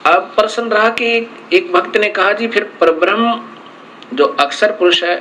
अब प्रश्न रहा कि एक भक्त ने कहा जी फिर परब्रह्म जो अक्षर पुरुष है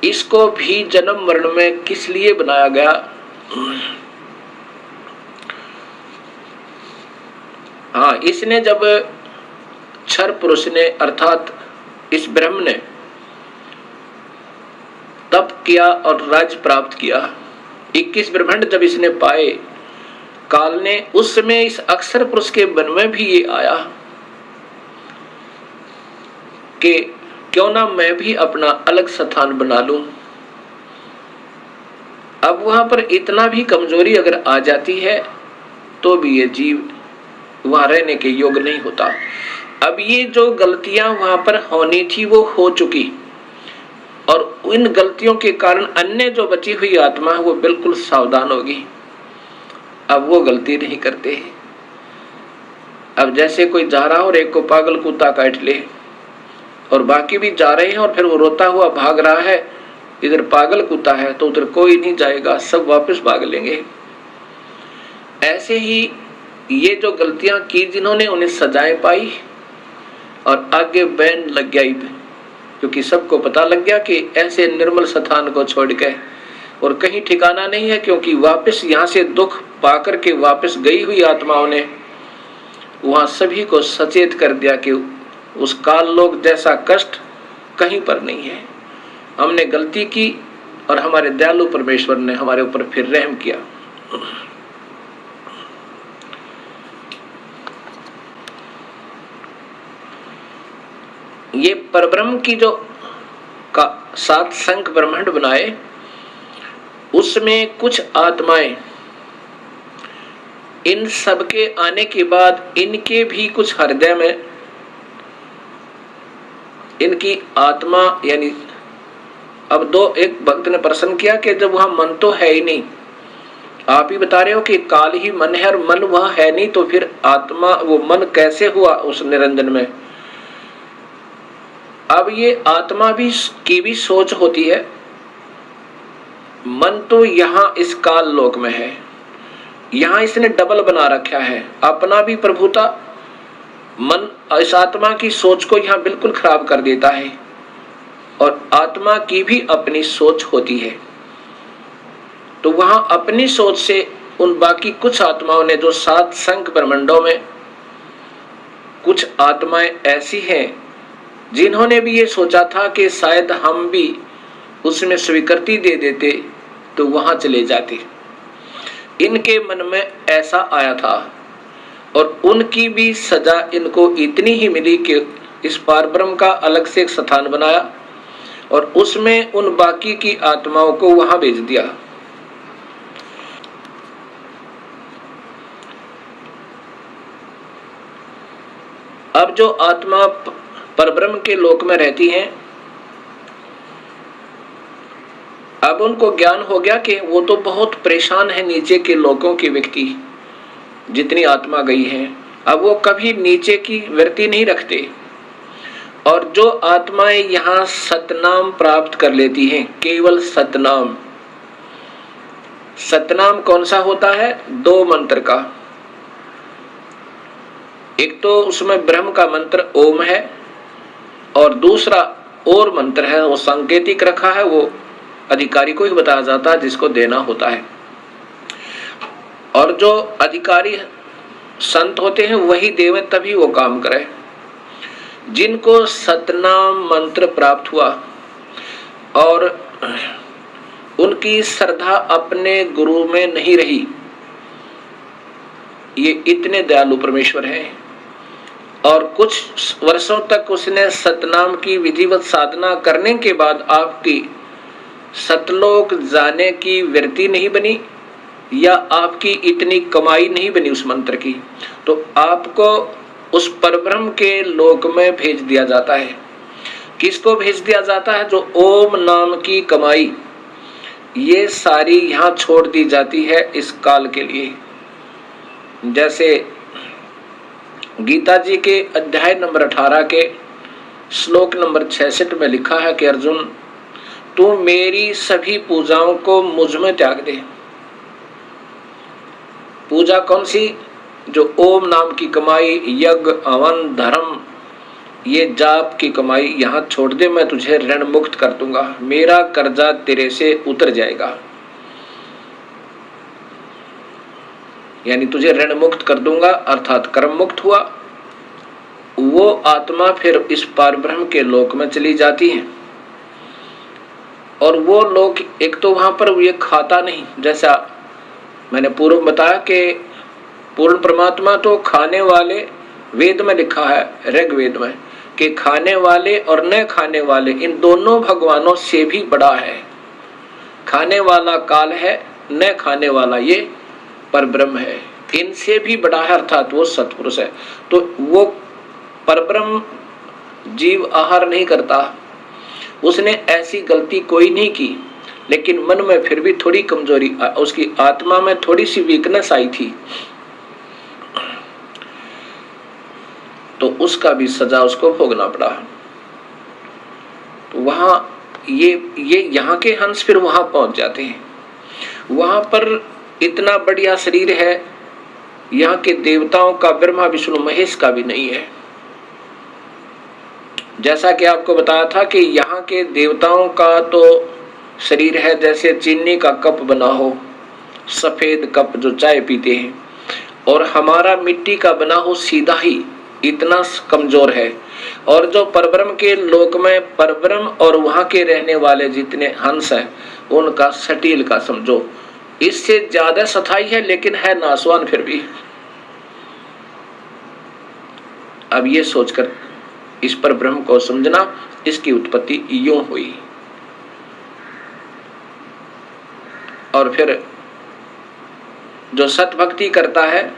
इसको भी जन्म मरण में किस लिए बनाया गया? हाँ, इसने जब क्षर पुरुष ने अर्थात इस ब्रह्म ने तप किया और राज्य प्राप्त किया, 21 ब्रह्मांड जब इसने पाए काल ने, उस समय इस अक्षर पुरुष के मन में भी ये आया कि क्यों ना मैं भी अपना अलग स्थान बना लूं। अब वहां पर इतना भी कमजोरी अगर आ जाती है तो भी ये जीव वहां रहने के योग्य नहीं होता। अब ये जो गलतियां वहां पर होनी थी वो हो चुकी, और इन गलतियों के कारण अन्य जो बची हुई आत्मा है वो बिल्कुल सावधान होगी, अब वो गलती नहीं करते। अब जैसे कोई जा रहा और एक को पागल कुत्ता काट ले और बाकी भी जा रहे हैं और फिर वो रोता हुआ भाग रहा है, इधर पागल कुत्ता है तो उधर कोई नहीं जाएगा, सब वापस भाग लेंगे। ऐसे ही ये जो गलतियां की जिन्होंने उन्हें सजाएं पाई और आगे बैन लग गया, क्योंकि सबको पता लग गया कि ऐसे निर्मल स्थान को छोड़ के और कहीं ठिकाना नहीं है, क्योंकि वापस यहाँ से दुख पाकर के वापस गई हुई आत्माओं ने वहां सभी को सचेत कर दिया कि उस काल लोक जैसा कष्ट कहीं पर नहीं है। हमने गलती की और हमारे दयालु परमेश्वर ने हमारे ऊपर फिर रहम किया। ये परब्रह्म की जो का 7 संख ब्रह्मांड बनाए, उसमें कुछ आत्माएं इन सब के आने के बाद इनके भी कुछ हृदय में इनकी आत्मा यानी अब एक भक्त ने प्रश्न किया कि जब वहां मन तो है ही नहीं, आप ही बता रहे हो कि काल ही मन है और मन वहां है नहीं, तो फिर आत्मा वो मन कैसे हुआ उस निरंजन में? अब ये आत्मा भी की भी सोच होती है। मन तो यहाँ इस काल लोक में है, यहाँ इसने डबल बना रखा है, अपना भी प्रभुता मन इस आत्मा की सोच को यहाँ बिल्कुल खराब कर देता है, और आत्मा की भी अपनी सोच होती है। तो वहां अपनी सोच से उन बाकी कुछ आत्माओं ने जो 7 संख ब्रह्मांडों में कुछ आत्माएं ऐसी हैं जिन्होंने भी ये सोचा था कि शायद हम भी उसमें स्वीकृति दे देते तो वहां चले जाते, इनके मन में ऐसा आया था और उनकी भी सजा इनको इतनी ही मिली कि इस पारब्रह्म का अलग से एक स्थान बनाया और उसमें उन बाकी की आत्माओं को वहां भेज दिया। अब जो आत्मा परब्रह्म के लोक में रहती हैं, अब उनको ज्ञान हो गया कि वो तो बहुत परेशान है नीचे के लोकों की व्यक्ति, जितनी आत्मा गई है, अब वो कभी नीचे की वृत्ति नहीं रखते। और जो आत्माएं यहाँ सतनाम प्राप्त कर लेती हैं, केवल सतनाम, सतनाम कौन सा होता है? 2 मंत्र का, एक तो उसमें ब्रह्म का मंत्र ओम है और दूसरा और मंत्र है, वो सांकेतिक रखा है, वो अधिकारी को ही बताया जाता है जिसको देना होता है। और जो अधिकारी संत होते हैं वही देवे तभी वो काम करे। जिनको सतनाम मंत्र प्राप्त हुआ और उनकी श्रद्धा अपने गुरु में नहीं रही, ये इतने दयालु परमेश्वर हैं और कुछ वर्षों तक उसने सतनाम की विधिवत साधना करने के बाद आपकी सतलोक जाने की वृत्ति नहीं बनी या आपकी इतनी कमाई नहीं बनी उस मंत्र की, तो आपको उस परब्रह्म के लोक में भेज दिया जाता है। किसको भेज दिया जाता है? जो ओम नाम की कमाई ये सारी यहाँ छोड़ दी जाती है इस काल के लिए। जैसे गीता जी के अध्याय नंबर 18 के श्लोक नंबर 66 में लिखा है कि अर्जुन तू मेरी सभी पूजाओं को मुझ में त्याग दे। पूजा कौन सी? जो ओम नाम की कमाई, यज्ञ, हवन, धर्म, ये जाप की कमाई यहाँ छोड़ दे, मैं तुझे ऋण मुक्त कर दूंगा, मेरा कर्जा तेरे से उतर जाएगा, यानी तुझे ऋण मुक्त कर दूंगा, अर्थात कर्म मुक्त हुआ। वो आत्मा फिर इस पारब्रह्म के लोक में चली जाती है। और वो लोक, एक तो वहां पर ये खाता नहीं, जैसा मैंने पूर्व बताया कि पूर्ण परमात्मा तो खाने वाले, वेद में लिखा है ऋग्वेद में कि खाने वाले और न खाने वाले इन दोनों भगवानों से भी बड़ा है। खाने वाला काल है, न खाने वाला ये परब्रह्म है, इनसे भी बड़ा है, अर्थात वो सत्पुरुष है। तो वो परब्रह्म जीव आहार नहीं करता, उसने ऐसी गलती कोई नहीं की, लेकिन मन में फिर भी थोड़ी कमजोरी, उसकी आत्मा में थोड़ी सी वीकनेस आई थी, तो उसका भी सजा उसको भोगना पड़ा। तो वहां ये यहाँ के हंस फिर वहां पहुंच जाते हैं। वहां पर इतना बढ़िया शरीर है, यहाँ के देवताओं का, ब्रह्मा विष्णु महेश का भी नहीं है। जैसा कि आपको बताया था कि यहाँ के देवताओं का तो शरीर है जैसे चीनी का कप बना हो, सफेद कप जो चाय पीते हैं, और हमारा मिट्टी का बना हो सीधा ही, इतना कमजोर है। और जो परब्रह्म के लोक में परब्रह्म और वहां के रहने वाले जितने हंस हैं, उनका सटील का समझो इससे ज्यादा सथाई है, लेकिन है नासवान फिर भी। अब ये सोचकर इस पर ब्रह्म को समझना, इसकी उत्पत्ति यूं हुई। और फिर जो सत भक्ति करता है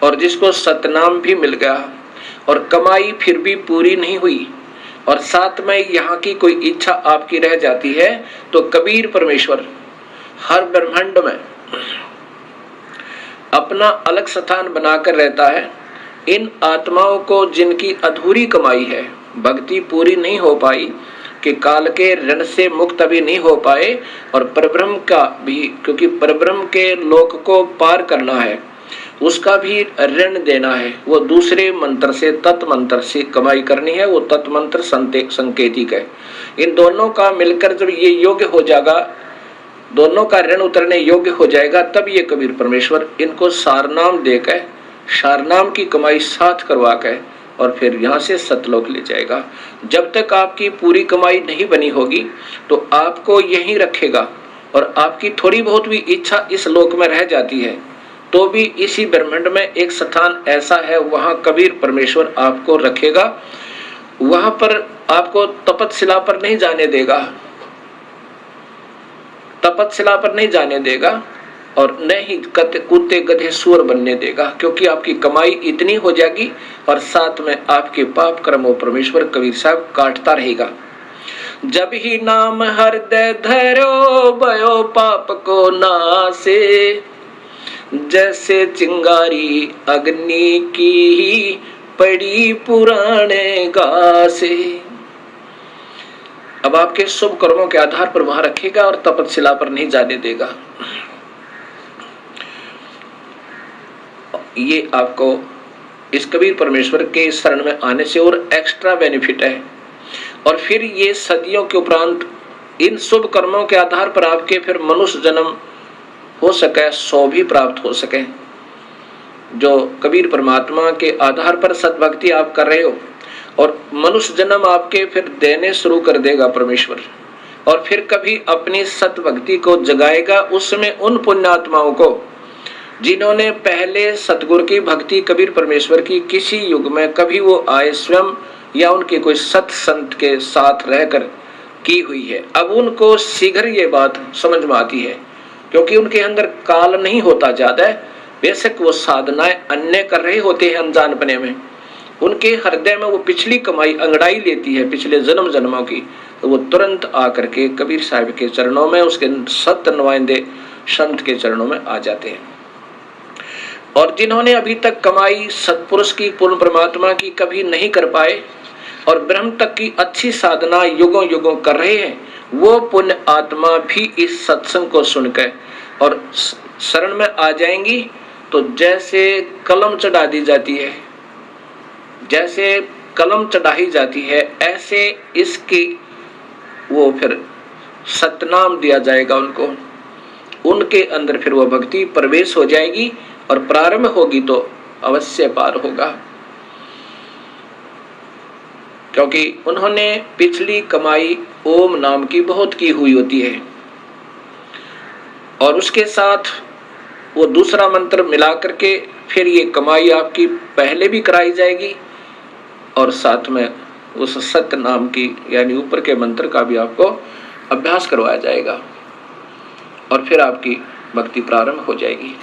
और जिसको सतनाम भी मिल गया और कमाई फिर भी पूरी नहीं हुई, और साथ में यहाँ की कोई इच्छा आपकी रह जाती है, तो कबीर परमेश्वर हर ब्रह्मांड में अपना अलग स्थान बनाकर रहता है। इन आत्माओं को जिनकी अधूरी कमाई है, भक्ति पूरी नहीं हो पाई, कि काल के ऋण से मुक्त अभी नहीं हो पाए, और परब्रह्म का भी, क्योंकि परब्रह्म के लोक को पार करना है, उसका भी ऋण देना है, वो दूसरे मंत्र से, तत् मंत्र से कमाई करनी है, वो तत् मंत्र संकेतिक है। इन दोनों का मिलकर जब ये योग्य हो जाएगा, दोनों का ऋण उतरने योग्य हो जाएगा, तब ये कबीर परमेश्वर इनको सारनाम देकर, सारनाम की कमाई साथ करवा कर, और फिर यहाँ से सतलोक ले जाएगा। जब तक आपकी पूरी कमाई नहीं बनी होगी तो आपको यहीं रखेगा, और आपकी थोड़ी बहुत भी इच्छा इस लोक में रह जाती है तो भी इसी ब्रह्मांड में एक स्थान ऐसा है, वहां कबीर परमेश्वर आपको रखेगा। वहां पर आपको तपतशिला पर नहीं जाने देगा, तपतशिला पर नहीं जाने देगा, और न ही कुत्ते गधे सुअर बनने देगा, क्योंकि आपकी कमाई इतनी हो जाएगी, और साथ में आपके पाप कर्मों परमेश्वर कबीर साहब काटता रहेगा। जब ही नाम हृदय धरो, भयो पाप को नासे, जैसे चिंगारी अग्नि की पड़ी पुराने घासे। अब आपके शुभ कर्मों के आधार पर वहां रखेगा और तपतशिला पर नहीं जाने देगा। ये आपको इस कबीर परमेश्वर के शरण में आने से और एक्स्ट्रा बेनिफिट है। और फिर ये सदियों के उपरांत इन शुभ कर्मों के आधार पर आपके फिर मनुष्य जन्म हो सके, 100 भी प्राप्त हो सके। जो कबीर परमात्मा के आधार पर सतभक्ति आप कर रहे हो, और मनुष्य जन्म आपके फिर देने शुरू कर देगा परमेश्वर, और फिर कभी अपनी सतभक्ति को जगाएगा। उसमें उन पुण्यात्माओं को जिन्होंने पहले सतगुरु की भक्ति कबीर परमेश्वर की किसी युग में कभी वो आए स्वयं या उनके कोई सत संत के साथ रहकर की हुई है, अब उनको शीघ्र ये बात समझ में आती है, क्योंकि उनके अंदर काल नहीं होता ज्यादा। बेशक वो साधनाएं अन्य कर रहे होते हैं अनजानपने में, उनके हृदय में वो पिछली कमाई अंगड़ाई लेती है पिछले जन्म जन्मों की, तो वो तुरंत आकर के कबीर साहब के चरणों में, उसके सत नुमाइंदे संत के चरणों में आ जाते हैं। और जिन्होंने अभी तक कमाई सतपुरुष की, पूर्ण परमात्मा की कभी नहीं कर पाए, और ब्रह्म तक की अच्छी साधना युगों युगों कर रहे हैं, वो पुण्य आत्मा भी इस सत्संग को सुनकर और शरण में आ जाएंगी, तो जैसे कलम चढ़ा दी जाती है, जैसे कलम चढ़ाई जाती है, ऐसे इसकी वो फिर सतनाम दिया जाएगा उनको, उनके अंदर फिर वो भक्ति प्रवेश हो जाएगी और प्रारंभ होगी तो अवश्य पार होगा। क्योंकि उन्होंने पिछली कमाई ओम नाम की बहुत की हुई होती है और उसके साथ वो दूसरा मंत्र मिला करके फिर ये कमाई आपकी पहले भी कराई जाएगी और साथ में उस सत्य नाम की यानी ऊपर के मंत्र का भी आपको अभ्यास करवाया जाएगा और फिर आपकी भक्ति प्रारंभ हो जाएगी।